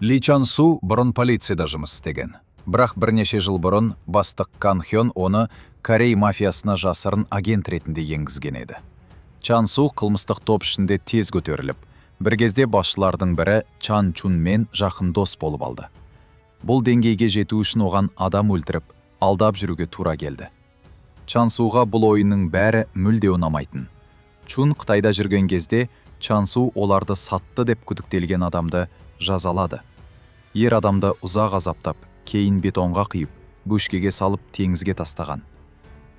Ли Чан Су бұрын полицияда жұмыс істеген. Бірақ бірнеше жыл бұрын бастық Кан Хён оны Корей мафиясына жасырын агент ретінде енгізген еді. Чан Су қылмыстық топ ішінде тез көтеріліп, бір кезде басшылардың бірі Чан Чунмен жақын дос болып алды. Бұл деңгейге жету үшін оған адам өлтіріп, алдап жүруге тура келді. Чан Суға бұл ойынның бәрі мүлде ұнамайтын. Чун Қытайда жүрген кезде Чан Су оларды сатты деп күдіктелген адамды жазалады. Ер адамды ұзақ азаптап, кейін бетонға қиып, бөшкеге салып теңізге тастаған.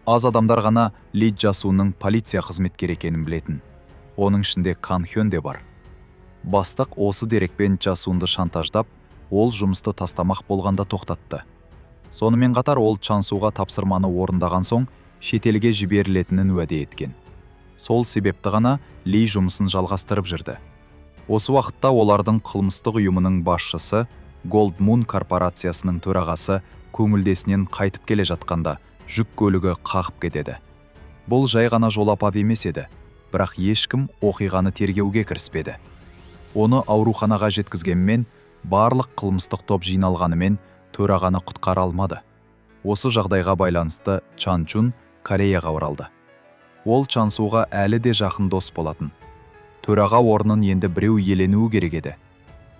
Аз адамдар ғана Ли Чжасунның полиция қызметкері екенін білетін. Оның ішінде Кан Хён де бар. Бастық осы дерекпен Чжасунды шантаждап, ол жұмысты тастамақ болғанда тоқтатты. Сонымен қатар ол Чан Суға тапсырманы орындаған соң шетелге жіберілетінін уәде еткен. Сол себепті ғана Ли жұмысын жалғастырып жүрді. Осы уақытта олардың қылмыстық ұйымының басшысы, Gold Moon корпорациясының төрағасы көңілдесінен қайтып келе жатқанда жүк көлігі қағып кетеді. Бұл жай ғана жол апаты емес еді, бірақ ешкім оқиғаны тергеуге кіріспеді. Оны ауруханаға жеткізгенмен, барлық қылмыстық топ жиналғанымен төрағаны құтқара алмады. Осы жағдайға байланысты Чан Чун Кореяға оралды. Ол Чан Суға әлі де жақын дос болатын. Төраға орнын енді біреу иеленуі керек еді.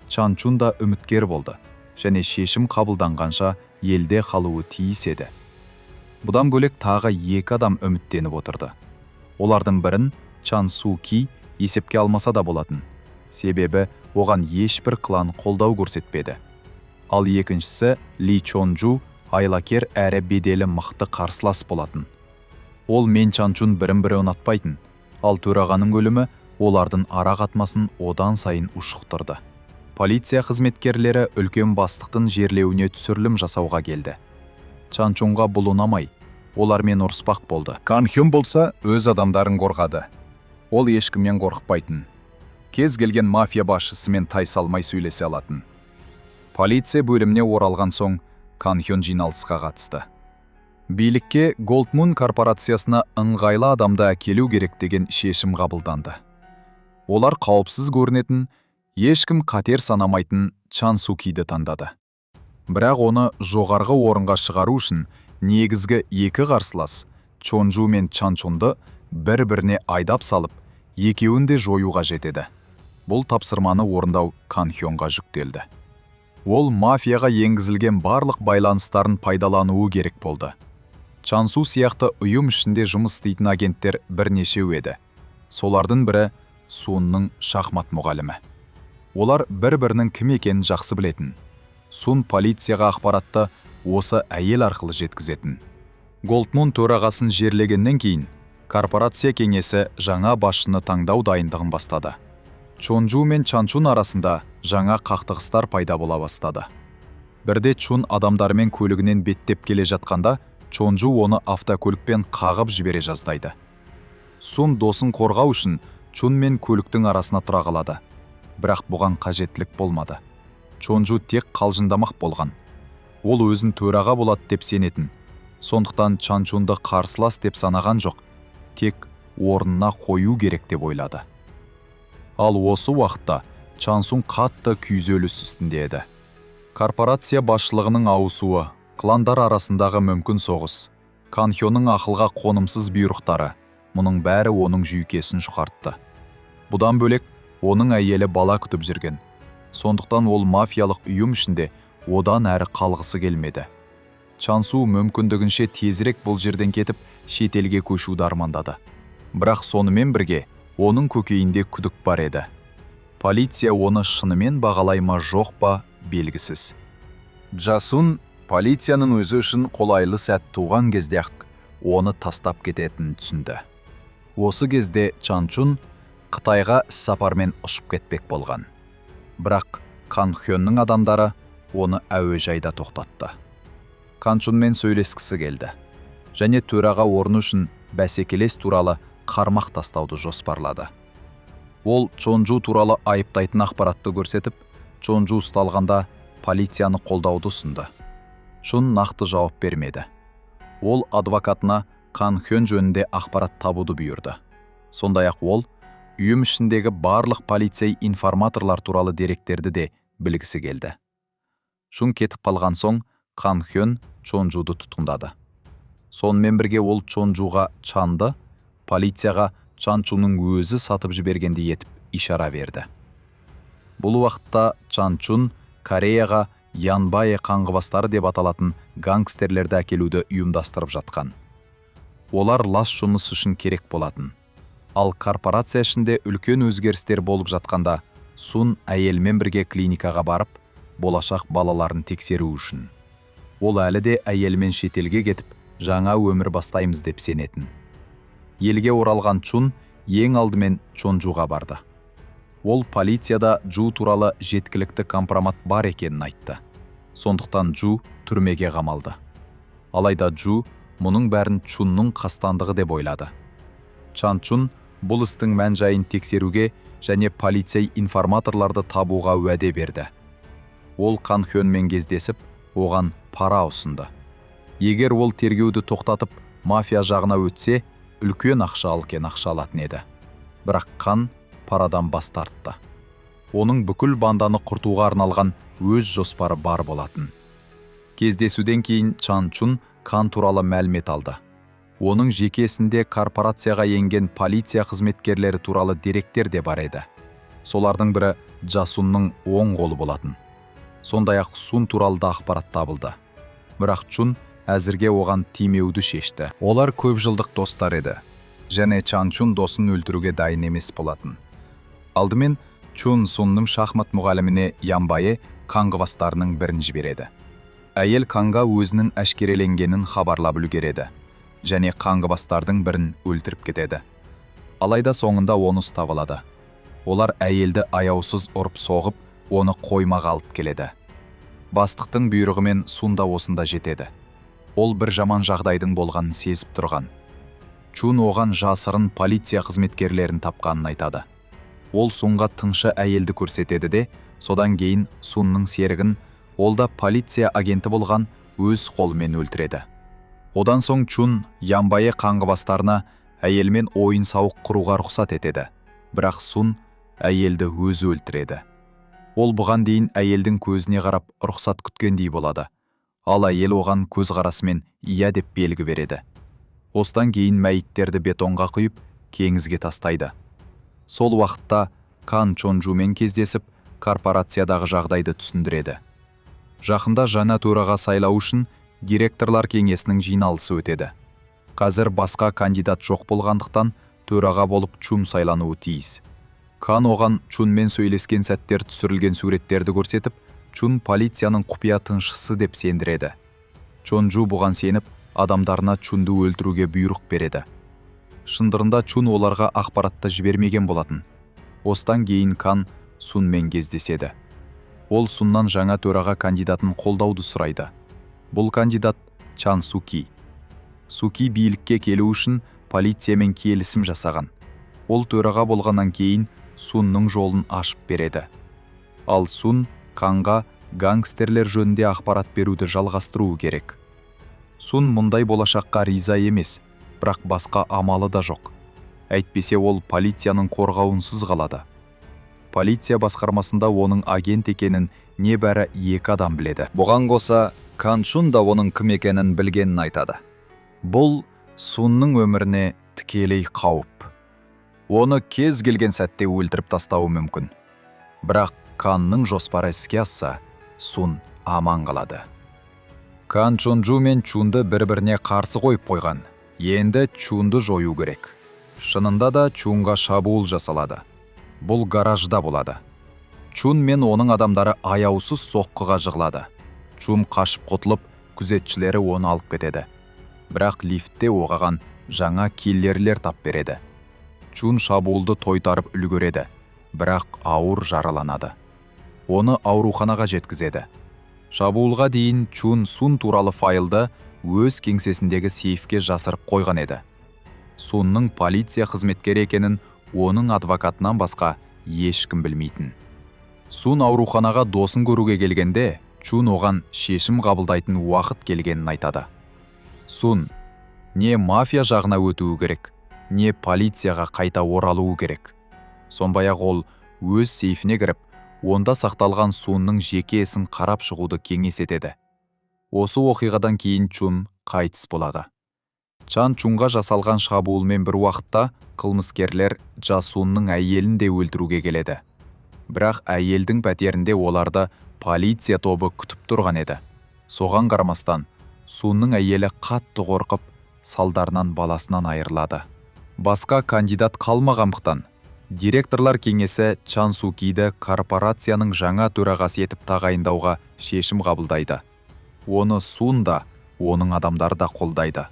Чан Чун да үміткер болды, және шешім қабылданғанша елде қалуы тиіс еді. Бұдан бөлек тағы 2 адам үміттеніп отырды. Олардың бірін Чан Су Ки есепке алмаса да болатын. Себебі оған ешбір клан қолдау көрсетпеді. Ал екіншісі Ли Чон Джу айлакер әрі беделі мықты қарсылас болатын. Ол мен Чан Чун бірін-бірі ұнатпайтын, ал төрағаның өлімі олардың ара қатынасын одан сайын ушықтырды. Полиция қызметкерлері үлкен бастықтың жерлеуіне түсірілім жасауға келді. Чан Чунға бұл ұнамай, олармен ұрыспақ болды. Кан Хён болса өз адамдарын қорғады. Ол ешкімнен қорықпайтын. Кез келген мафия басшысымен тайсалмай сөйлесе алатын. Полиция бөліміне оралған соң Кан Хён жиналысқа қатысты. Билікке Gold Moon корпорациясына ыңғайлы адамды әкелу керек деген шешім қабылданды. Олар қауіпсіз көрінетін, ешкім қатер санамайтын Чан Су Киді таңдады. Бірақ оны жоғарғы орынға шығару үшін негізгі 2 қарсылас, Чон Джу мен Чан Чунды бір-біріне айдап салып, екеуін де жоюға жетеді. Бұл тапсырманы орындау Кан Хёнға жүктелді. Ол мафияға енгізілген барлық байланыстарын пайдалануы керек болды. Чан Су сияқты ұйым ішінде жұмыс істейтін агенттер бірнешеу еді. Солардың бірі Сунның шахмат мұғалімі. Олар бір-бірінің кім екенін жақсы білетін. Сун полицияға ақпаратты осы әйел арқылы жеткізетін. Gold Moon төрағасын жерлегеннен кейін, корпорация кеңесі жаңа басшыны таңдау дайындығын бастады. Чон Джу мен Чан Чун арасында жаңа қақтығыстар пайда бола бастады. Бірде Чун адамдарымен көлігінен беттеп келе жатқанда, Чон Джу оны автокөлікпен қағып жібере жаздайды. Сун досын қорғау үшін Чун мен көліктің арасына тұра қалады. Бірақ бұған қажеттілік болмады. Чон Джу тек қалжыңдамақ болған. Ол өзін төраға болады деп сенетін. Сондықтан Чан Чунды қарсылас деп санаған жоқ, тек орнына қою керек деп ойлады. Ал осы уақытта Чан Сун қатты күйзеліс үстінде еді. Корпорация басшылығының ауысуы, кландар арасындағы мүмкін соғыс, Кан Хённың ақылға қонымсыз бұйрықтары, мұның бәрі оның жүйкесін жұқартты. Бұдан бөлек, оның әйелі бала күтіп жүрген. Сондықтан ол мафиялық ұйым ішінде одан әрі қалғысы келмеді. Чан Су мүмкіндігінше тезірек бұл жерден кетіп, шетелге көшуді армандады. Бірақ сонымен бірге, оның көкейінде күдік бар еді. Полиция оны шынымен бағалай ма жоқ па белгісіз. Чжасун полицияның өзі үшін қолайлы сәт туған кезде-ақ оны тастап кететінін түсінді. Осы кезде Чан Чун Қытайға іссапармен ұшып кетпек болған. Бірақ Кан Хённың адамдары оны әуежайда тоқтатты. Кан Чунмен сөйлескісі келді. Және төраға орны үшін бәсекелес туралы қармақ тастауды жоспарлады. Ол Чон Джу туралы айыптайтын ақпаратты көрсетіп, Чон Джу ұсталғанда полицияны қолдауды ұсынды. Чун нақты жауап бермеді. Ол адвокатына Кан Хён жөнінде ақпарат табуды бұйырды. Сондай-ақ ол, үйім ішіндегі барлық полицей информаторлар туралы деректерді де білгісі келді. Чун кетіп қалған соң Кан Хён Чонжуды тұтқындады. Сонымен бірге ол Чонжуға Чанды полицияға Чанчунның өзі сатып жібергенде етіп ишара берді. Бұл уақытта Чанчун Кореяға Янбае қаңғыбастары деп аталатын гангстерлерді әкелуді ұйымдастырып жатқан. Олар лас жұмыс үшін керек болатын. Ал корпорация ішінде үлкен өзгерістер болып жатқанда Сун әйелмен бірге клиникаға барып, болашақ балаларын тексеру үшін. Ол әлі де әйелмен шетелге кетіп, жаңа өмір бастаймыз деп сенетін. Елге оралған Чун ең алдымен Чонжуға барды. Ол полицияда Джу туралы жеткілікті компромат бар екенін айтты. Сондықтан Джу түрмеге қамалды. Алайда Джу мұның бәрін Чунның қастандығы деп ойлады. Чанчун бұл істің мән-жайын тексеруге және полицей информаторларды табуға уәде берді. Ол Кан Хёнмен кездесіп, оған пара ұсынды. Егер ол тергеуді тоқтатып, мафия жағына өтсе, үлкен ақша алатын еді. Бірақ Кан парадан бас тартты. Оның бүкіл банданы құртуға арналған өз жоспары бар болатын. Кездесуден кейін Чанчун Кан туралы мәлімет алды. Оның жекесінде корпорацияға енген полиция қызметкерлері туралы деректер де бар еді. Солардың бірі Жасунның оң қолы болатын. Сондай-ақ Сун туралы да ақпарат табылды. Бірақ Чун әзірге оған тимеуді шешті. Олар көп жылдық достар еді. Және Чанчун досын өлтіруге дайын емес болатын. Алдымен Чун Сунның шахмат мұғаліміне Янбае қаңғыбастарының бірін жібереді. Әйел Канға өзінің әшкереленгенін хабарлап үлгереді. Және қаңғыбастардың бірін өлтіріп кетеді. Алайда соңында оны ұстап алады. Олар әйелді аяусыз ұрып соғып, оны қоймаға алып келеді. Бастықтың бұйрығымен Сун да осында жетеді. Ол бір жаман жағдайдың болғанын сезіп тұрған. Чун оған жасырын полиция қызметкерлерін тапқанын айтады. Ол Сунға тыңшы әйелді көрсетеді де, содан кейін Сунның серігін, ол да полиция агенті болған, өз қолымен өлтіреді. Одан соң Чун Янбае қаңғыбастарына әйелмен ойын сауық құруға рұқсат етеді. Бірақ Сун әйелді өзі өлтіреді. Ол бұған дейін әйелдің көзіне қарап рұқсат күткендей болады. Ал әйел оған көз қарасымен иә деп белгі береді. Осыдан кейін мәйіттерді бетонға құйып, теңізге тастайды. Сол уақытта Кан Чонжумен кездесіп, корпорациядағы жағдайды түсіндіреді. Жақында жаңа төраға сайлау үшін директорлар кеңесінің жиналысы өтеді. Қазір басқа кандидат жоқ болғандықтан төраға болып Чун сайлануы тиіс. Кан оған Чунмен сөйлескен сәттер түсірілген суреттерді көрсетіп, Чун полицияның құпия тыңшысы деп сендіреді. Чонжу бұған сеніп, адамдарына Чунды өлтіруге бұйрық береді. Шындырында Чун оларға ақпаратты жібермеген болатын. Осыдан кейін Кан Сунмен кездеседі. Ол Суннан жаңа төраға кандидатын қолдауды сұрайды. Бұл кандидат Чан Суки. Суки билікке келу үшін полициямен келісім жасаған. Ол төраға болғаннан кейін Сунның жолын ашып береді. Ал Сун Канға гангстерлер жөнінде ақпарат беруді жалғастыруы керек. Сун мұндай болашаққа риза емес, бірақ басқа амалы да жоқ. Әйтпесе ол полицияның қорғауынсыз қалады. Полиция басқармасында оның агент екенін небәрі 2 адам біледі. Бұған қоса Кан Чун да оның кім екенін білгенін айтады. Бұл Сунның өміріне тікелей қауіп. Оны кез келген сәтте өлтіріп тастауы мүмкін. Бірақ Канның жоспары іске асса, Сун аман қалады. Кан Чонжу мен Чунды бір-біріне қарсы қойып қойған. Енді Чунды жою керек. Шынында да Чунға шабуыл жасалады. Бұл гаражда болады. Чун мен оның адамдары аяусыз соққыға жығылады. Чун қашып құтылып, күзетшілері оны алып кетеді. Бірақ лифтте оғаған жаңа киллерлер тап береді. Чун шабуылды тойтарып үлгереді, бірақ ауыр жараланады. Оны ауруханаға жеткізеді. Шабуылға дейін Чун Сун туралы файлды өз кеңсесіндегі сейфке жасырып қойған еді. Сунның полиция қызметкері екенін оның адвокатынан басқа ешкім білмейтін. Сун ауруханаға досын көруге келгенде, Чун оған шешім қабылдайтын уақыт келгенін айтады. Сун, не мафия жағына өтуі керек, не полицияға қайта оралуы керек. Сондай-ақ ол өз сейфіне кіріп, онда сақталған Сунның жеке ісін қарап шығуды кеңес етеді. Осы оқиғадан кейін Чун қайтыс болады. Чан Чунға жасалған шабуылмен бір уақытта қылмыскерлер Жа Сунның әйелін де өлтіруге келеді. Бірақ әйелдің пәтерінде оларды полиция тобы күтіп тұрған еді. Соған қарамастан, Сунның әйелі қатты қорқып, салдарынан баласынан айырылады. Басқа кандидат қалмағандықтан, директорлар кеңесі Чан Су Киді корпорацияның жаңа төрағасы етіп тағайындауға шешім қабылдайды. Оны Сун да, оның адамдары да қолдайды.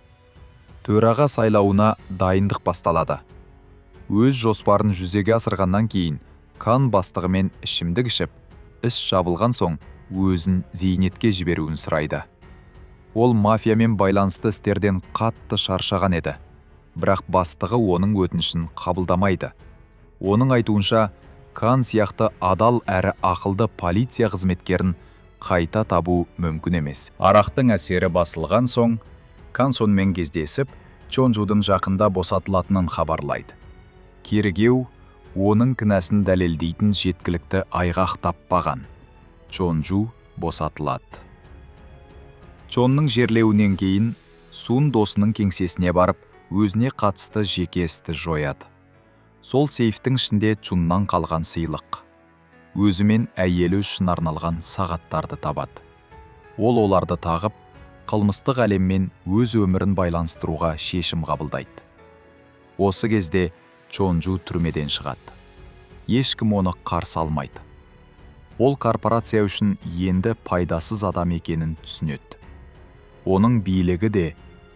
Төраға сайлауына дайындық басталады. Өз жоспарын жүзеге асырғаннан кейін, Кан бастығымен ішімдік ішіп, іс жабылған соң өзін зейнетке жіберуін сұрайды. Ол мафиямен байланысты істерден қатты шаршаған еді. Бірақ бастығы оның өтінішін қабылдамайды. Оның айтуынша, Кан сияқты адал әрі ақылды полиция қызметкерін қайта табу мүмкін емес. Арақтың әсері басылған соң, Кан сонымен кездесіп, Чонжудың жақында босатылатынын хабарлайды. Кергеу оның кінәсін дәлелдейтін жеткілікті айғақ таппаған. Чонжу босатылады. Чонның жерлеуінен кейін Сун досының кеңсесіне барып, өзіне қатысты жеке істі жояды. Сол сейфтің ішінде Чуннан қалған сыйлық. Өзі мен әйелі үшін арналған сағаттарды табады. Ол оларды тағып, қылмыстық әлеммен өз өмірін байланыстыруға шешім қабылдайды. Осы кезде Чонжу түрмеден шығады. Ешкім оны қарсы алмайды. Ол корпорация үшін енді пайдасыз адам екенін түсінеді. Оның билігі де,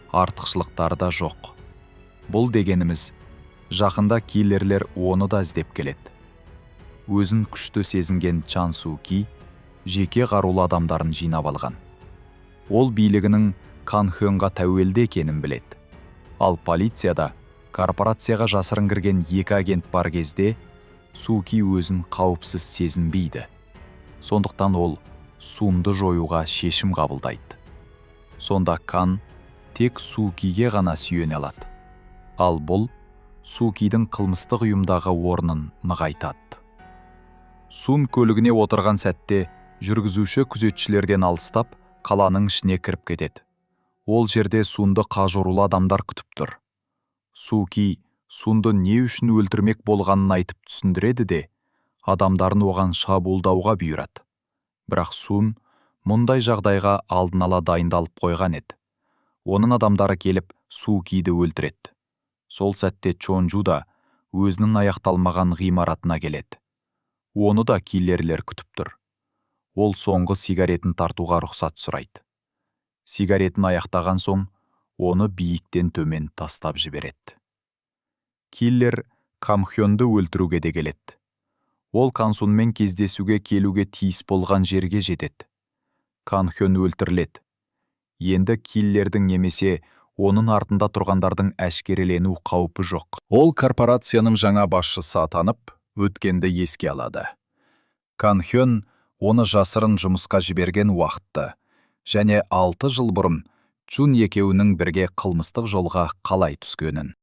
артықшылықтары да жоқ. Бұл дегеніміз, жақында киллерлер оны да іздеп келеді. Өзін күшті сезінген Чан Су Ки жеке қарулы адамдарын жинап алған. Ол билігінің Кан Хёнға тәуелді екенін біледі. Ал полицияда корпорацияға жасырын кірген екі агент бар кезде Су Ки өзін қауіпсіз сезінбейді. Сондықтан ол Сунды жоюға шешім қабылдайды. Сонда Кан тек Су Киге ғана сүйене алады. Ал бұл Су Кидің қылмыстық ұйымдағы орнын нығайтады. Сун көлігіне отырған сәтте жүргізуші күзетшілерден алыстап, қаланың ішіне кіріп кетеді. Ол жерде Сунды қажырулы адамдар күтіп тұр. Су Ки Сунды не үшін өлтірмек болғанын айтып түсіндіреді де, адамдарын оған шабуылдауға бұйырады. Бірақ Сун мұндай жағдайға алдын ала дайындалып қойған еді. Оның адамдары келіп Су Киді өлтіреді. Сол сәтте Чонжу да өзінің аяқталмаған ғимаратына келеді. Оны да киллерлер күтіп тұр. Ол соңғы сигаретін тартуға рұқсат сұрайды. Сигаретін аяқтаған соң, оны биіктен төмен тастап жібереді. Киллер Кам Хёнды өлтіруге де келеді. Ол Кан Сунмен кездесуге келуге тиіс болған жерге жетеді. Кан Хён өлтіріледі. Енді киллердің немесе оның артында тұрғандардың әшкерелену қаупі жоқ. Ол корпорацияның жаңа басшысы атанып, өткенді еске алады. Кан Хён оны жасырын жұмысқа жіберген уақытты және 6 жыл бұрын Чун екеуінің бірге қылмыстық жолға қалай түскенін